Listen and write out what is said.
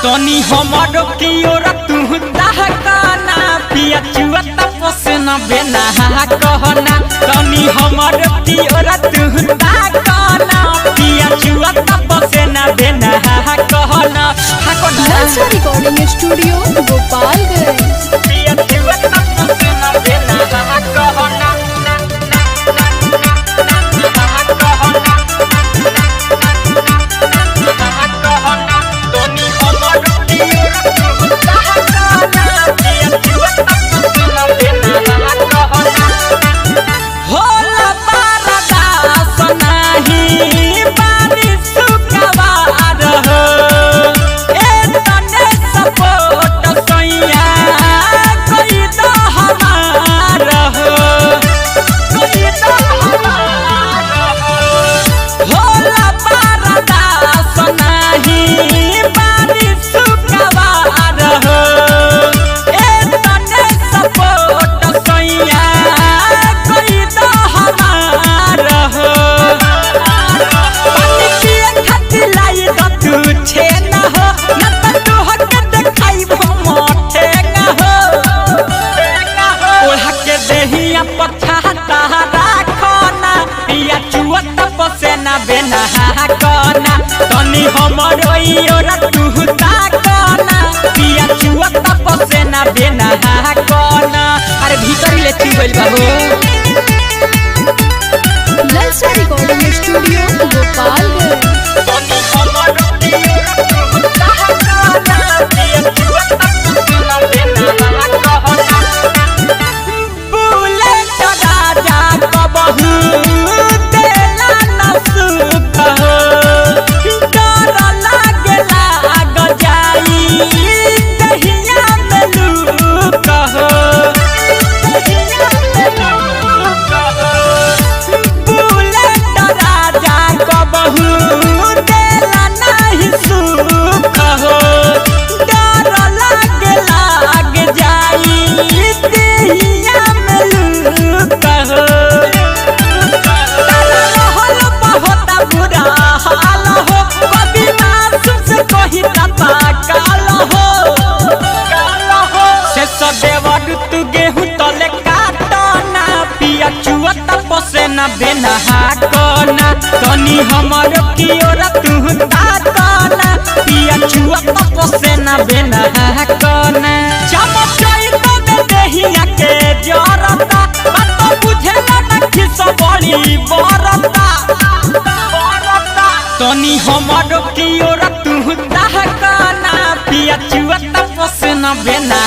तनी हमरो की ओर तू दहकाना पिया चुआ तपसना बेना कहना तनी हमरो की ओर तू दहकाना पिया चुआ तपसना बेना कहना नलसा रिकॉर्डिंग स्टूडियो गोपालगंज। पिया चुआ तपसना बेना कहना बेना कहना तनी हमरो ओर तू ताकना पिया चुआ तपसेना बेना कहना। अरे भीतर ले चुबल बाबू नलसा रिकॉर्डिंग स्टूडियो गोपालगंज। तनी हमरो ओर तू ताकना पिया चुआ तपसेना बेना कहना बुलेट राजा कबहू तू गेहूं तले काटना पिया चुआ तपसेना बेना कहना तनी हमरो की ओर तू ताकना पिया चुआ तपसेना बेना कहना चमचई तो देहिया के जरता बात बुझेला न खिस बड़ी बरता तनी हमरो की ओर तू ताकना पिया चुआ तपसेना बेना